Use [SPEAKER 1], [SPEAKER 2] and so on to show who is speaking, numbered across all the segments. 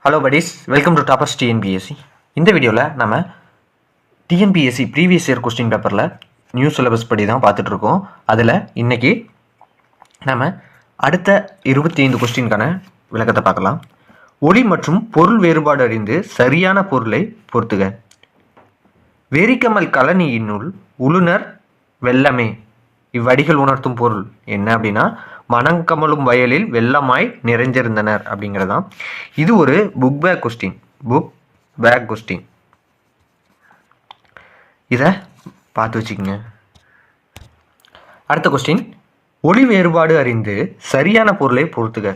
[SPEAKER 1] Hello buddies, welcome to toppers TNPSC. இந்த வீடியோவில் நம்ம டிஎன்பிஎஸ்சி ப்ரீவியஸ் இயர் கொஸ்டின் பேப்பரில் நியூ சிலபஸ் படி தான் பார்த்துட்ருக்கோம். அதில் இன்றைக்கி நம்ம அடுத்த 25 கொஸ்டினுக்கான விளக்கத்தை பார்க்கலாம். ஒளி மற்றும் பொருள் வேறுபாடு அறிந்து சரியான பொருளை பொறுத்துக. வெறிக்கமல் கலனியினுள் உளுனர் வெள்ளமே இவ்வடிகள் உணர்த்தும் பொருள் என்ன அப்படின்னா, மணங்கமலும் வயலில் வெள்ளமாய் நிறைஞ்சிருந்தனர் அப்படிங்கிறதான். இது ஒரு புக் பேக் கொஸ்டின். இதை பார்த்து வச்சுக்கோங்க. அடுத்த கொஸ்டின், ஒளி வேறுபாடு அறிந்து சரியான பொருளை பொறுத்துக.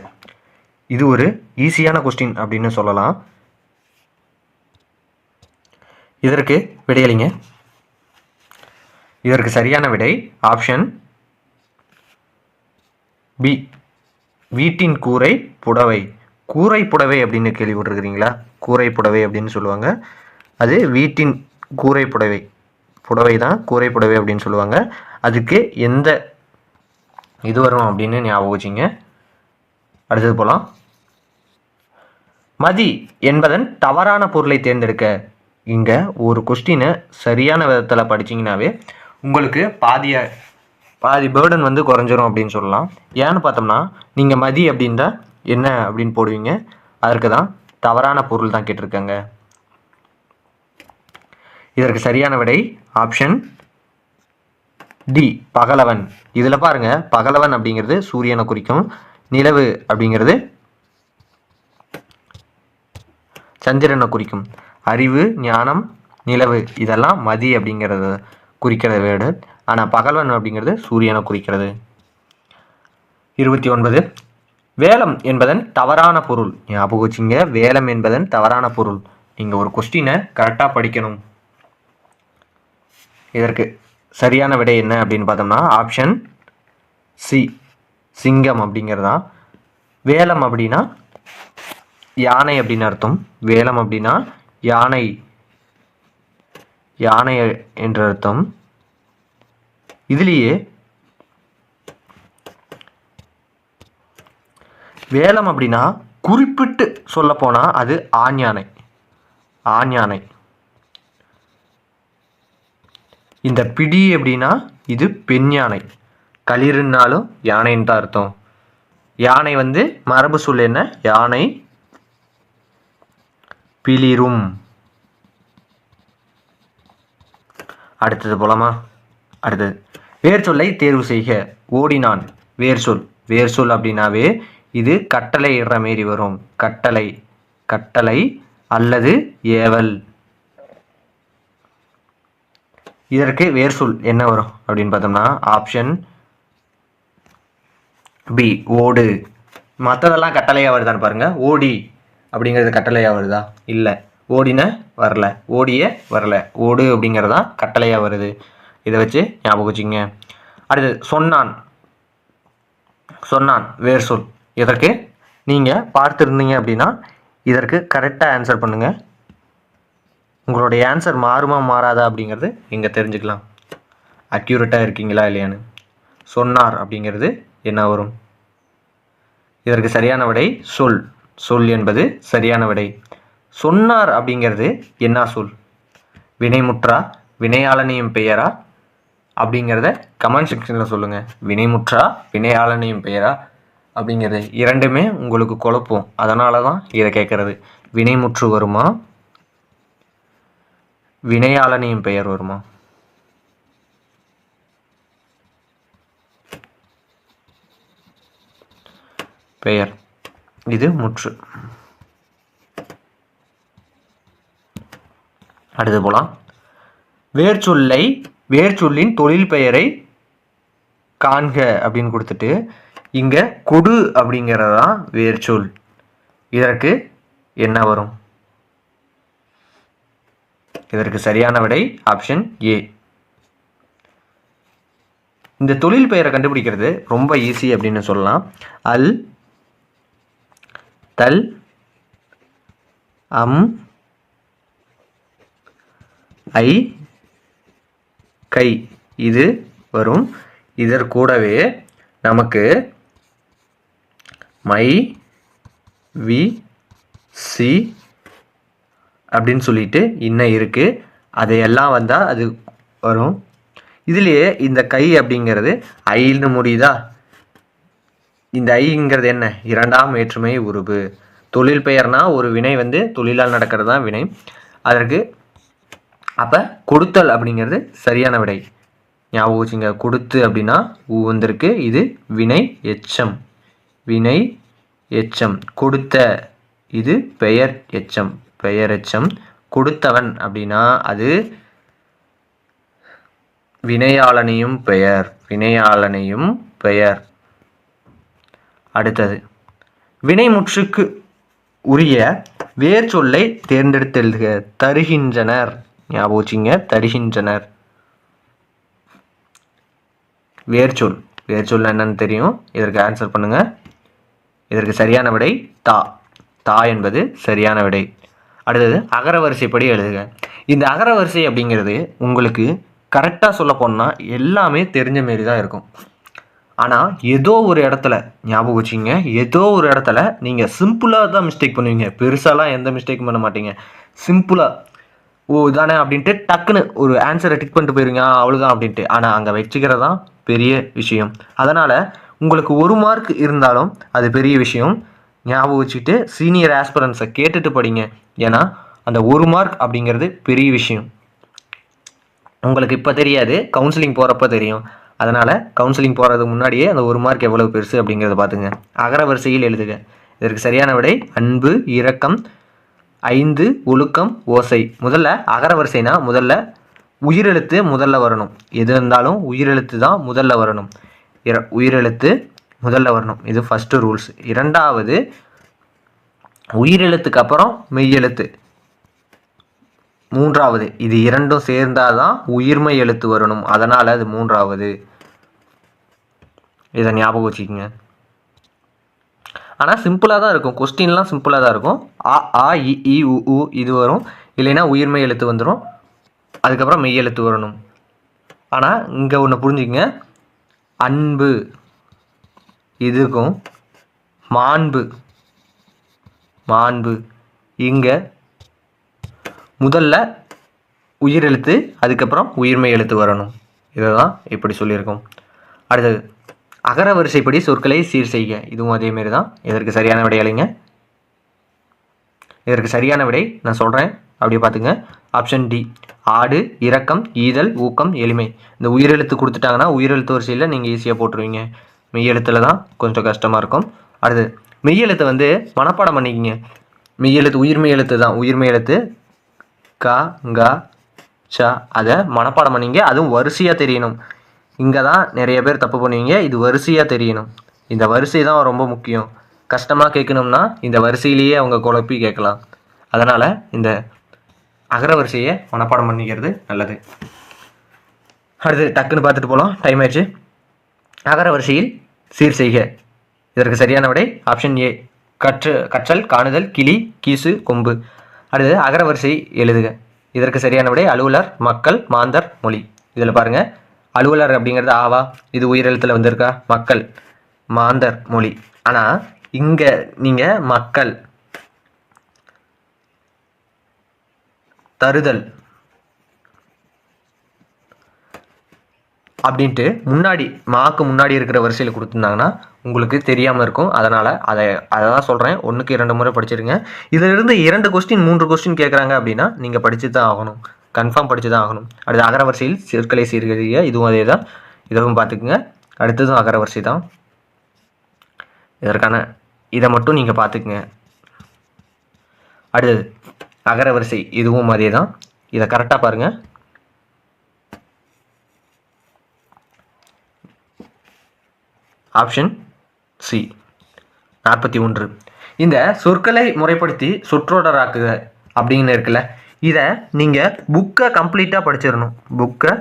[SPEAKER 1] இது ஒரு ஈஸியான கொஸ்டின் அப்படின்னு சொல்லலாம். இதற்கு விடையளிங்க. இதற்கு சரியான விடை ஆப்ஷன் பி, வீட்டின் கூரை புடவை. கூரை புடவை அப்படின்னு கேள்விப்பட்டிருக்கிறீங்களா? கூரை புடவை அப்படின்னு சொல்லுவாங்க. அது வீட்டின் கூரை புடவை தான் கூரை புடவை அப்படின்னு சொல்லுவாங்க. அதுக்கு எந்த இது வரும் அப்படின்னு ஞாபகம் வச்சிங்க. அடுத்தது போகலாம். மதி என்பதன் தவறான பொருளை தேர்ந்தெடுக்க. இங்கே ஒரு கொஸ்டினை சரியான விதத்தில் படிச்சிங்கனாவே உங்களுக்கு பாதி பேர்டன் வந்து குறைஞ்சிரும் அப்படின்னு சொல்லலாம். ஏன்னு பார்த்தோம்னா, நீங்கள் மதி அப்படின்னா என்ன அப்படின்னு போடுவீங்க. அதற்கு தான் தவறான பொருள் தான் கேட்டிருக்காங்க. இதற்கு சரியான விடை ஆப்ஷன் டி, பகலவன். இதில் பாருங்க, பகலவன் அப்படிங்கிறது சூரியனை குறிக்கும், நிலவு அப்படிங்கிறது சந்திரனை குறிக்கும். அறிவு, ஞானம், நிலவு இதெல்லாம் மதி அப்படிங்கிறத குறிக்கிற வேர்டு. ஆனால் பகல்வன் அப்படிங்கிறது சூரியனை குறிக்கிறது. 29, வேலம் என்பதன் தவறான பொருள். ஞாபகம் வச்சுங்க, வேலம் என்பதன் தவறான பொருள். நீங்கள் ஒரு கொஸ்டினை கரெக்டாக படிக்கணும். இதற்கு சரியான விடை என்ன அப்படின்னு பார்த்தோம்னா ஆப்ஷன் சி, சிங்கம் அப்படிங்கிறதா. வேலம் அப்படின்னா யானை அப்படின்னு அர்த்தம். வேலம் அப்படின்னா யானை என்ற அர்த்தம். இதுலேயே வேலம் அப்படின்னா குறிப்பிட்டு சொல்ல போனால் அது ஆண் யானை. இந்த பிடி அப்படின்னா இது பெண் யானை. களிறுனாலும் யானைன்னு தான் அர்த்தம். யானை வந்து மரபு சொல் என்ன? யானை பிளிரும். அடுத்தது போலாமா? அடுத்தது, வேர் சொல்லை தேர்வு செய்க. ஓடினான் வேர் சொல் அப்படின்னாவே இது கட்டளை இடுற மாரி வரும். கட்டளை அல்லது ஏவல். இதற்கு வேர் சொல் என்ன வரும் அப்படின்னு பார்த்தோம்னா ஆப்ஷன் பி, ஓடு. மற்றதெல்லாம் கட்டளையாக வருதான்னு பாருங்க. ஓடி அப்படிங்கிறது கட்டளையாக வருதா? இல்லை. ஓடின வரல, ஓடிய வரல, ஓடு அப்படிங்கிறதா கட்டளையாக வருது. இதை வச்சு ஞாபகம் வச்சுங்க. அடுத்து, சொன்னான் வேர் சொல். இதற்கு நீங்கள் பார்த்துருந்தீங்க அப்படின்னா இதற்கு கரெக்டாக ஆன்சர் பண்ணுங்கள். உங்களுடைய ஆன்சர் மாறுமா மாறாதா அப்படிங்கிறது இங்கே தெரிஞ்சுக்கலாம். அக்யூரேட்டாக இருக்கீங்களா இல்லையான்னு. சொன்னார் அப்படிங்கிறது என்ன வரும்? இதற்கு சரியான விடை சொல் என்பது சரியான விடை. சொன்னார் அப்படிங்கிறது என்ன சொல்? வினைமுற்றா, வினையாளனையும் பெயரா அப்படிங்கிறத கமெண்ட் செக்ஷனில் சொல்லுங்கள். வினைமுற்றா, வினையாளனையும் பெயரா அப்படிங்கிறது இரண்டுமே உங்களுக்கு குழப்பம். அதனால தான் இதை கேட்குறது. வினைமுற்று வருமா, வினையாளனையும் பெயர் வருமா? பெயர், இது முற்று. அடுத்து போலாம். வேர்ச்சொல்லின் தொழில் பெயரை காண்க அப்படின்னு கொடுத்துட்டு இங்கே கொடு அப்படிங்கிறதான் வேர்ச்சொல். இதற்கு என்ன வரும்? இதற்கு சரியான விடை ஆப்ஷன் ஏ. இந்த தொழில் பெயரை கண்டுபிடிக்கிறது ரொம்ப ஈஸி அப்படின்னு சொல்லலாம். அல், தல், அம், ஐ, கை இது வரும். இதற்கூடவே நமக்கு மை, வி, சி அப்படின்னு சொல்லிட்டு இன்னும் இருக்குது. அதையெல்லாம் வந்தால் அது வரும். இதுலேயே இந்த கை அப்படிங்கிறது ஐன்னு முடியுதா? இந்த ஐங்கிறது என்ன? இரண்டாம் வேற்றுமை உருபு. தொழில் பெயர்னா ஒரு வினை வந்து தொழிலால் நடக்கிறது தான் வினை. அதற்கு அப்போ கொடுத்தல் அப்படிங்கிறது சரியான விடை. ஞாபகம் வச்சுங்க. கொடுத்து அப்படின்னா ஊ வந்திருக்கு. இது வினை எச்சம். வினை எச்சம். கொடுத்த இது பெயர் எச்சம். பெயர் எச்சம். கொடுத்தவன் அப்படின்னா அது வினையாளனையும் பெயர். வினையாளனையும் பெயர். அடுத்தது வினைமுற்றுக்கு உரிய வேர் சொல்லை தேர்ந்தெடுத்து எழுதுக. தருகின்றனர். ஞாபகம் வச்சுங்க. தருகின்றனர் வேர்ச்சொல். வேர்ச்சொல் என்னன்னு தெரியும். இதற்கு ஆன்சர் பண்ணுங்க. இதற்கு சரியான விடை தா. தா என்பது சரியான விடை. அடுத்தது அகரவரிசைப்படி எழுதுக. இந்த அகரவரிசை அப்படிங்கிறது உங்களுக்கு கரெக்டாக சொல்ல போனால் எல்லாமே தெரிஞ்ச மாரி தான் இருக்கும். ஆனால் ஏதோ ஒரு இடத்துல ஞாபகம் வச்சுங்க, ஏதோ ஒரு இடத்துல நீங்கள் சிம்பிளாக தான் மிஸ்டேக் பண்ணுவீங்க. பெருசாலாம் எந்த மிஸ்டேக்கும் பண்ண மாட்டீங்க. சிம்பிளாக ஓ இதானே அப்படின்ட்டு டக்குன்னு ஒரு ஆன்சரை டிக் பண்ணிட்டு போயிருங்க, அவ்வளோதான் அப்படின்ட்டு. ஆனால் அங்கே வச்சுக்கிறதான் பெரிய விஷயம். அதனால் உங்களுக்கு 1 மார்க் இருந்தாலும் அது பெரிய விஷயம். ஞாபகம் வச்சுக்கிட்டு சீனியர் ஆஸ்பிரன்ஸை கேட்டுட்டு படிங்க. ஏன்னா அந்த 1 மார்க் அப்படிங்கிறது பெரிய விஷயம். உங்களுக்கு இப்போ தெரியாது, கவுன்சிலிங் போகிறப்ப தெரியும். அதனால் கவுன்சிலிங் போகிறதுக்கு முன்னாடியே அந்த 1 மார்க் எவ்வளோ பெருசு அப்படிங்கிறத பார்த்துங்க. அகரவரிசையில் எழுதுக. இதற்கு சரியான விடை அன்பு, இரக்கம், 5 ஒழுக்கம், ஓசை. முதல்ல அகரவரிசைனா முதல்ல உயிரெழுத்து முதல்ல வரணும். எது இருந்தாலும் உயிரெழுத்து தான் முதல்ல வரணும். உயிரெழுத்து முதல்ல வரணும். இது ஃபஸ்ட்டு ரூல்ஸ். இரண்டாவது உயிரெழுத்துக்கு அப்புறம் மெய்யெழுத்து. மூன்றாவது இது இரண்டும் சேர்ந்தாதான் உயிர்மை எழுத்து வரணும். அதனால் அது மூன்றாவது. இதை ஞாபகம் வச்சுக்கோங்க. ஆனால் சிம்பிளாக தான் இருக்கும். கொஸ்டின்லாம் சிம்பிளாக தான் இருக்கும். ஆ ஆ இ உ இது வரும். இல்லைன்னா உயிர்மை எழுத்து வந்துடும். அதுக்கப்புறம் மெய் எழுத்து வரணும். ஆனால் இங்கே ஒன்று புரிஞ்சுக்கங்க. அன்பு இதுக்கும் மாண்பு. மாண்பு இங்கே முதல்ல உயிரெழுத்து, அதுக்கப்புறம் உயிர்மை எழுத்து வரணும். இதை தான் இப்படி சொல்லியிருக்கோம். அடுத்தது அகரவரிசைப்படி சொற்களை சீர் செய்க. இதுவும் அதேமாரி தான். இதற்கு சரியான விடை அளிங்க. இதற்கு சரியான விடை நான் சொல்கிறேன், அப்படியே பார்த்துங்க. Option D. ஆடு, இரக்கம், ஈதல், ஊக்கம், எளிமை. இந்த உயிரெழுத்து கொடுத்துட்டாங்கன்னா உயிரெழுத்து வரிசையில் நீங்கள் ஈஸியாக போட்டுருவீங்க. மெய்யெழுத்தில் தான் கொஞ்சம் கஷ்டமாக இருக்கும். அடுத்து மெய்யெழுத்தை வந்து மனப்பாடம் பண்ணிக்கிங்க. மெய்யெழுத்து உயிர்மை எழுத்து தான். உயிர்மை எழுத்து க க ச அதை மனப்பாடம் பண்ணிங்க. அதுவும் வரிசையாக தெரியணும். இங்கே தான் நிறைய பேர் தப்பு பண்ணுவீங்க. இது வரிசையாக தெரியணும். இந்த வரிசை தான் ரொம்ப முக்கியம். கஷ்டமாக கேட்கணும்னா இந்த வரிசையிலேயே அவங்க குழப்பி கேட்கலாம். அதனால் இந்த அகரவரிசையை மனப்பாடம் பண்ணிக்கிறது நல்லது. அடுத்து டக்குன்னு பார்த்துட்டு போகலாம், டைம் ஆயிடுச்சு. அகரவரிசையில் சீர் செய்க. இதற்கு சரியான விடை ஆப்ஷன் ஏ. கற்றல், காணுதல், கிளி, கீசு, கொம்பு. அடுத்தது அகரவரிசை எழுதுக. இதற்கு சரியான விடை அலுவலர், மக்கள், மாந்தர், மொழி. இதில் பாருங்கள், அலுவலர் அப்படிங்கிறது ஆவா, இது உயிரெழுத்தில் வந்திருக்கா. மக்கள், மாந்தர், மொழி. ஆனால் இங்கே நீங்கள் மக்கள், தருதல் அப்படின்ட்டு முன்னாடி மாக்கு முன்னாடி இருக்கிற வரிசையில் கொடுத்துருந்தாங்கன்னா உங்களுக்கு தெரியாமல் இருக்கும். அதனால் அதை தான் சொல்கிறேன். 1க்கு 2 முறை படிச்சிருங்க. இதிலிருந்து 2 கொஸ்டின் 3 கொஸ்டின் கேட்குறாங்க அப்படின்னா நீங்கள் படித்து தான் ஆகணும். கன்ஃபார்ம் படித்து தான் ஆகணும். அடுத்து அகரவரிசையில் சொற்களை சீர்கழிக. இதுவும் அதே தான். இதுவும் பார்த்துக்குங்க. அடுத்ததும் அகரவரிசை தான். இதற்கான இதை மட்டும் நீங்கள் பார்த்துக்குங்க. அடுத்தது அகரவரிசை, இதுவும் அதே தான். இதை கரெக்டாக பாருங்கள். Option C 41. இந்த சொற்களை முறைப்படுத்தி சொற்றொடராக்குக அப்படின்னு இருக்குல்ல, இதை நீங்கள் புக்கை கம்ப்ளீட்டாக படிச்சிடணும். புக்கை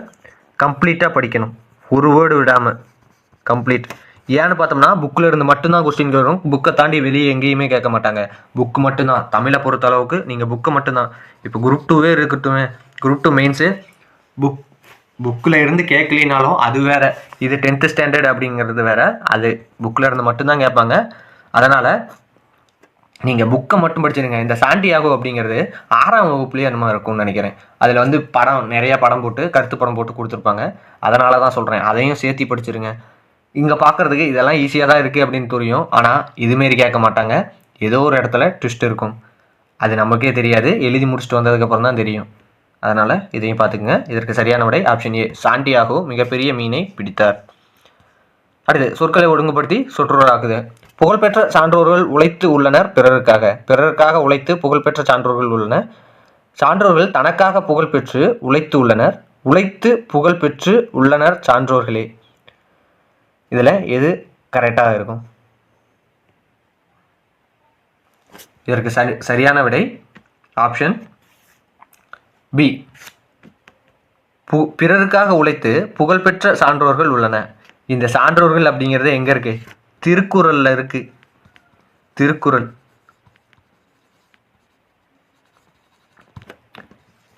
[SPEAKER 1] கம்ப்ளீட்டாக படிக்கணும், ஒரு வேர்டு விடாமல் கம்ப்ளீட். ஏன்னு பார்த்தோம்னா புக்கில் இருந்து மட்டும்தான் கொஸ்டின் வரும். புக்கை தாண்டி வெளியே எங்கேயுமே கேட்க மாட்டாங்க. புக்கு மட்டும்தான். தமிழை பொறுத்த அளவுக்கு நீங்கள் புக்கு மட்டும்தான். இப்போ குரூப் 2வே இருக்கட்டும், குரூப் 2 மெயின்ஸு புக்கில் இருந்து கேட்கலினாலும் அது வேறு. இது 10th ஸ்டாண்டர்ட் அப்படிங்கிறது வேறு. அது புக்கில் இருந்து மட்டும்தான் கேட்பாங்க. அதனால் நீங்கள் புக்கை மட்டும் படிச்சிருங்க. இந்த சாண்டியாகோ அப்படிங்கிறது 6ஆம் வகுப்புலேயே என்னமா இருக்கும்னு நினைக்கிறேன். அதில் வந்து நிறையா படம் போட்டு கருத்து படம் போட்டு கொடுத்துருப்பாங்க. அதனால தான் சொல்கிறேன், அதையும் சேர்த்து படிச்சிருங்க. இங்கே பார்க்குறதுக்கு இதெல்லாம் ஈஸியாக தான் இருக்குது அப்படின்னு தெரியும். ஆனால் இதுமாரி கேட்க மாட்டாங்க. ஏதோ ஒரு இடத்துல ட்விஸ்ட் இருக்கும். அது நமக்கே தெரியாது, எழுதி முடிச்சுட்டு வந்ததுக்கப்புறம் தான் தெரியும். அதனால் இதையும் பார்த்துக்குங்க. இதற்கு சரியான விடை ஆப்ஷன் ஏ, சாண்டியாகோ மிகப்பெரிய மீனை பிடித்தார். அடுத்து, சொற்களை ஒழுங்குபடுத்தி சொற்றொடராக்குது. புகழ்பெற்ற சான்றோர்கள் உழைத்து உள்ளனர் பிறருக்காக உழைத்து புகழ்பெற்ற சான்றோர்கள் உள்ளனர். சான்றோர்கள் தனக்காக புகழ்பெற்று உழைத்து உள்ளனர். உழைத்து புகழ்பெற்று உள்ளனர் சான்றோர்களே. இதில் எது கரெக்டாக இருக்கும்? இதற்கு சரியான விடை ஆப்ஷன் பி, பிறருக்காக உழைத்து புகழ்பெற்ற சான்றோர்கள் உள்ளன. இந்த சான்றோர்கள் அப்படிங்கிறது எங்கே இருக்கு? திருக்குறளில் இருக்கு.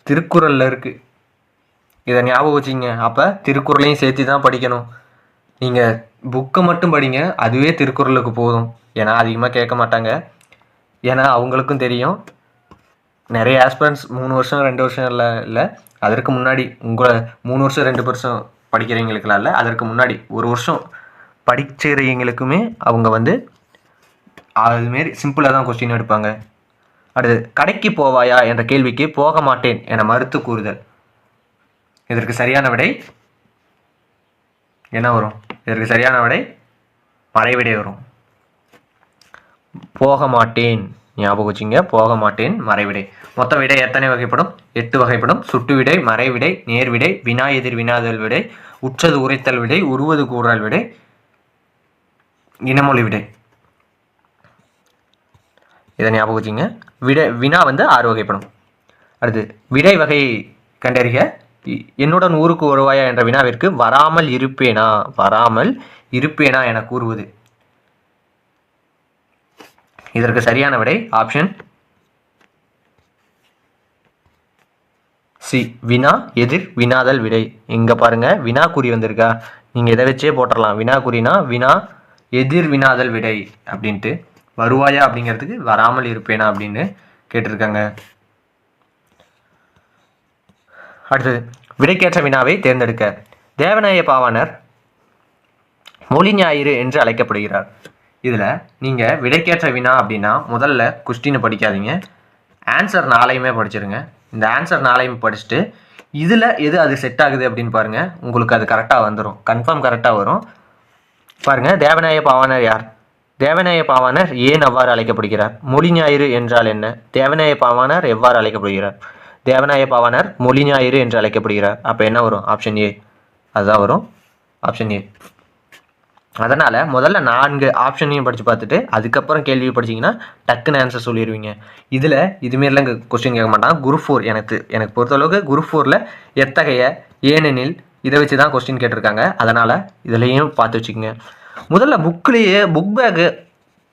[SPEAKER 1] திருக்குறளில் இருக்கு. இதை ஞாபகம் வச்சுங்க. அப்போ திருக்குறளையும் சேர்த்து தான் படிக்கணும். நீங்கள் புக்கை மட்டும் படிங்க, அதுவே திருக்குறளுக்கு போதும். ஏன்னா அதிகமாக கேட்க மாட்டாங்க. ஏன்னா அவங்களுக்கும் தெரியும், நிறைய ஆஸ்பிரண்ட்ஸ் 3 வருஷம் 2 வருஷம் இல்லை, அதற்கு முன்னாடி உங்களை 3 வருஷம் 2 வருஷம் படிக்கிறவங்களுக்குலாம் இல்லை, அதற்கு முன்னாடி 1 வருஷம் படிக்கிறவங்களுக்குமே அவங்க வந்து அதுமாரி சிம்பிளாக தான் கொஸ்டின் எடுப்பாங்க. அடுத்து, கடைக்கு போவாயா என்ற கேள்விக்கு போக மாட்டேன் என மறுத்து கூறுதல். இதற்கு சரியான விடை என்ன வரும்? இதற்கு சரியான விடை மறைவிடை வரும். போக மாட்டேன், ஞாபகம் வச்சுங்க. போக மாட்டேன் மறைவிடை. மொத்த விடை எத்தனை வகைப்படும்? 8 வகைப்படும். சுட்டு விடை, மறைவிடை, நேர்விடை, வினா எதிர் வினாதல் விடை, உற்றது உரைத்தல் விடை, உருவது கூறல் விடை, இனமொழி விடை. இதை ஞாபகம் வச்சுங்க. வினா வந்து 6 வகைப்படும். அடுத்து, விடை வகை கண்டறிக. என்னுடன் ஊருக்கு வருவாயா என்ற வினாவிற்கு வராமல் இருப்பேனா என கூறுவது. இதற்கு சரியான விடை ஆப்ஷன் சி, வினா எதிர் வினாதல் விடை. இங்க பாருங்க, வினா குறி வந்திருக்கா? நீங்க இதை வச்சே போட்டுடலாம். வினா குறினா வினா எதிர் வினாதல் விடை அப்படின்ட்டு. வருவாயா அப்படிங்கிறதுக்கு வராமல் இருப்பேனா அப்படின்னு கேட்டிருக்காங்க. அடுத்தது, விடைக்கேற்ற வினாவை தேர்ந்தெடுக்க. தேவநாய பாவாணர் மொழி ஞாயிறு என்று அழைக்கப்படுகிறார். இதில் நீங்கள் விடைக்கேற்ற வினா அப்படின்னா முதல்ல கொஸ்டினை படிக்காதீங்க, ஆன்சர் 4யுமே படிச்சிருங்க. இந்த ஆன்சர் 4யும் படிச்சுட்டு இதில் எது அது செட் ஆகுது அப்படின்னு பாருங்கள். உங்களுக்கு அது கரெக்டாக வந்துடும், கன்ஃபார்ம் கரெக்டாக வரும். பாருங்கள், தேவநாய பாவாணர் யார்? தேவநாய பாவாணர் ஏன் அவ்வாறு அழைக்கப்படுகிறார்? மொழி ஞாயிறு என்றால் என்ன? தேவநாய பாவாணர் எவ்வாறு அழைக்கப்படுகிறார்? தேவநாய பாவாணர் மொழி ஞாயிறு என்று அழைக்கப்படுகிறார். அப்போ என்ன வரும்? ஆப்ஷன் ஏ, அதுதான் வரும், ஆப்ஷன் ஏ. அதனால் முதல்ல 4 ஆப்ஷனையும் படித்து பார்த்துட்டு அதுக்கப்புறம் கேள்வி படிச்சிங்கன்னா டக்குன்னு ஆன்சர் சொல்லிடுவீங்க. இதில் இதுமாரிலாம் இங்கே கொஸ்டின் கேட்க மாட்டாங்க. குரூப் 4 எனக்கு பொறுத்தளவுக்கு குரூப் 4ல் எத்தகைய, ஏனெனில் இதை வச்சு தான் கொஸ்டின் கேட்டிருக்காங்க. அதனால் இதுலேயும் பார்த்து வச்சுக்கோங்க. முதல்ல புக்லேயே புக் பேக்கு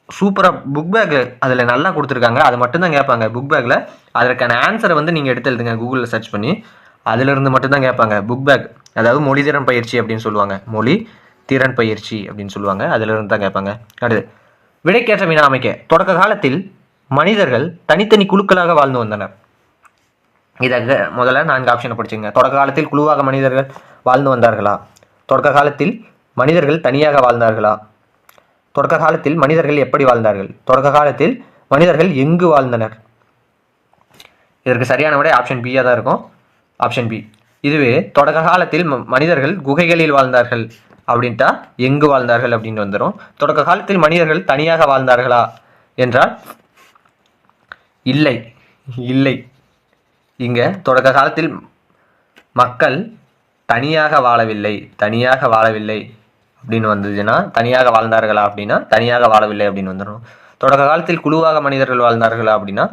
[SPEAKER 1] சூப்பராக, புக் பேக்கு அதில் நல்லா கொடுத்துருக்காங்க. அது மட்டும்தான் கேட்பாங்க புக் பேக்கில். அதற்கான ஆன்சரை வந்து நீங்கள் எடுத்து எழுதுங்க கூகுளில் சர்ச் பண்ணி, அதிலிருந்து மட்டும்தான் கேட்பாங்க. புக் பேக் அதாவது மொழி திறன் பயிற்சி அப்படின்னு சொல்லுவாங்க, மொழி திறன் பயிற்சி அப்படின்னு சொல்லுவாங்க, அதிலிருந்து தான் கேட்பாங்க. அடுத்து, விடைக்கேற்ற வினா அமைக்க. தொடக்க காலத்தில் மனிதர்கள் தனித்தனி குழுக்களாக வாழ்ந்து வந்தனர். இதை முதல்ல 4 ஆப்ஷனை படிச்சுங்க. தொடக்க காலத்தில் குழுவாக மனிதர்கள் வாழ்ந்து வந்தார்களா? தொடக்க காலத்தில் மனிதர்கள் தனியாக வாழ்ந்தார்களா? தொடக்க காலத்தில் மனிதர்கள் எப்படி வாழ்ந்தார்கள்? தொடக்க காலத்தில் மனிதர்கள் எங்கு வாழ்ந்தனர்? இதற்கு சரியான விட ஆப்ஷன் பியாக தான் இருக்கும், ஆப்ஷன் பி. இதுவே தொடக்க காலத்தில் மனிதர்கள் குகைகளில் வாழ்ந்தார்கள் அப்படின்ட்டா எங்கு வாழ்ந்தார்கள் அப்படின்னு வந்துடும். தொடக்க காலத்தில் மனிதர்கள் தனியாக வாழ்ந்தார்களா என்றால் இல்லை, இல்லை. இங்கே தொடக்க காலத்தில் மக்கள் தனியாக வாழவில்லை அப்படின்னு வந்ததுன்னா, தனியாக வாழ்ந்தார்களா அப்படின்னா தனியாக வாழவில்லை அப்படின்னு வந்துடும். தொடக்க காலத்தில் குழுவாக மனிதர்கள் வாழ்ந்தார்களா அப்படின்னா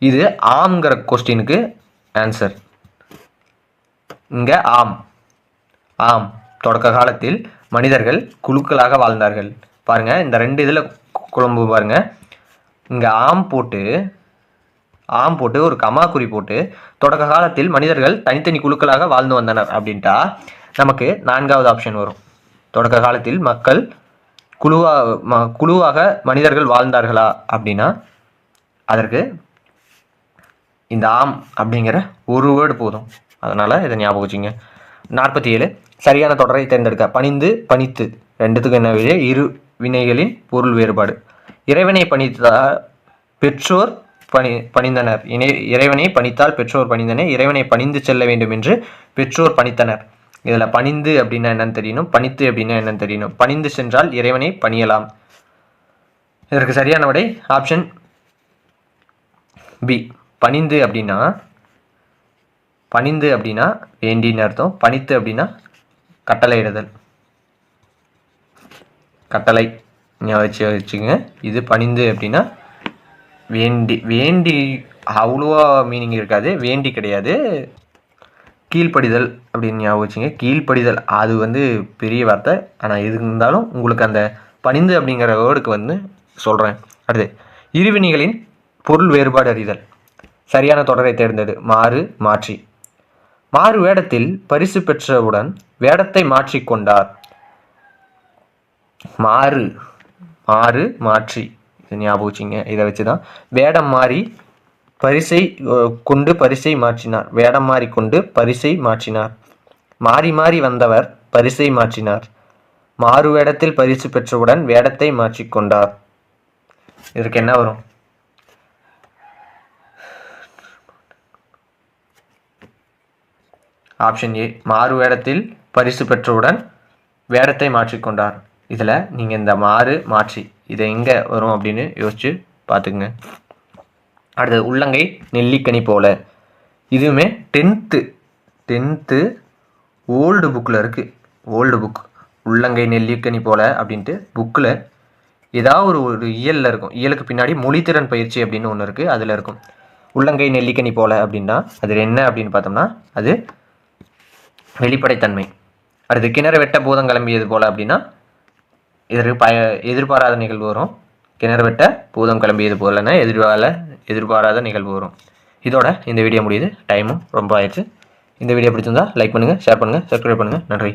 [SPEAKER 1] இது ஆம்ங்கிற கொஸ்டினுக்கு ஆன்சர் இங்கே ஆம். தொடக்க காலத்தில் மனிதர்கள் குழுக்களாக வாழ்ந்தார்கள். பாருங்க, இந்த 2 இதில் குழம்பு பாருங்க. இங்கே ஆம் போட்டு ஒரு கமாக்குறி போட்டு தொடக்க காலத்தில் மனிதர்கள் தனித்தனி குழுக்களாக வாழ்ந்து வந்தனர் அப்படின்ட்டா நமக்கு 4வது ஆப்ஷன் வரும். தொடக்க காலத்தில் மக்கள் குழுவாக மனிதர்கள் வாழ்ந்தார்களா அப்படின்னா அதற்கு இந்த ஆம் அப்படிங்கிற ஒரு வேர்டு போதும். அதனால் இதை ஞாபகம் வச்சுங்க. 47 சரியான தொடரை தேர்ந்தெடுக்க. பணிந்து பணித்து ரெண்டுத்துக்கும் என்ன விட இரு வினைகளின் பொருள் வேறுபாடு. இறைவனை பணித்தால் பெற்றோர் பணிந்தனர். இறைவனை பணித்தால் பெற்றோர் பணிந்தனர். இறைவனை பணிந்து செல்ல வேண்டும் என்று பெற்றோர் பணித்தனர். இதில் பணிந்து அப்படின்னா என்னன்னு தெரியணும், பணித்து அப்படின்னா என்னன்னு தெரியணும். பணிந்து சென்றால் இறைவனை பணியலாம். இதற்கு சரியான விடை ஆப்ஷன் பி. பணிந்து அப்படின்னா வேண்டின்னு அர்த்தம். பணித்து அப்படின்னா கட்டளையிடுதல், கட்டளை வச்சுங்க. இது பணிந்து அப்படின்னா வேண்டி அவ்வளோவா மீனிங் இருக்காது, வேண்டி கிடையாது. கீழ்ப்படிதல் அப்படின்னு ஞாபகம் வச்சுங்க. கீழ்ப்படிதல் அது பெரிய வார்த்தை. ஆனால் எது இருந்தாலும் உங்களுக்கு அந்த பணிந்து அப்படிங்கிற வேர்டுக்கு சொல்கிறேன். அடுத்து இருவினைகளின் பொருள் வேறுபாடு அறிதல். சரியான தொடரை தேர்ந்தெடு. மாறு மாற்றி. மாறு வேடத்தில் பரிசு பெற்றவுடன் வேடத்தை மாற்றிக்கொண்டார். மாறு மாறு மாற்றி இது ஞாபகம் வச்சுங்க. இதை வச்சு தான் வேடம் மாறி பரிசை கொண்டு பரிசை மாற்றினார். வேடம் மாறி கொண்டு பரிசை மாற்றினார். மாறி மாறி வந்தவர் பரிசை மாற்றினார். மாறு வேடத்தில் பரிசு பெற்றவுடன் வேடத்தை மாற்றிக்கொண்டார். இதற்கு என்ன வரும்? Option A. மாறு வேடத்தில் பரிசு பெற்றவுடன் வேடத்தை மாற்றிக்கொண்டார். இதில் நீங்கள் இந்த மாறு மாற்றி இதை எங்கே வரும் அப்படின்னு யோசிச்சு பார்த்துக்குங்க. அடுத்தது உள்ளங்கை நெல்லிக்கனி போல. இதுவுமே 10th ஓல்டு புக்கில் இருக்குது. ஓல்டு புக் உள்ளங்கை நெல்லிக்கனி போல அப்படின்ட்டு புக்கில் ஏதாவது ஒரு இயலில் இருக்கும். இயலுக்கு பின்னாடி மொழித்திறன் பயிற்சி அப்படின்னு ஒன்று இருக்குது, அதில் இருக்கும். உள்ளங்கை நெல்லிக்கனி போல அப்படின்னா அது என்ன அப்படின்னு பார்த்தோம்னா அது வெளிப்படைத்தன்மை. அடுத்து கிணறு வெட்ட பூதம் கிளம்பியது போல அப்படின்னா இதற்கு எதிர்பாராத நிகழ்வு வரும். கிணறு வெட்ட பூதம் கிளம்பியது போலன்னா எதிர்பாராத நிகழ்வு வரும். இதோட இந்த வீடியோ முடியுது. டைமும் ரொம்ப ஆயிடுச்சு. இந்த வீடியோ பிடிச்சிருந்தா லைக் பண்ணுங்கள், ஷேர் பண்ணுங்கள், சப்ஸ்கிரைப் பண்ணுங்கள். நன்றி.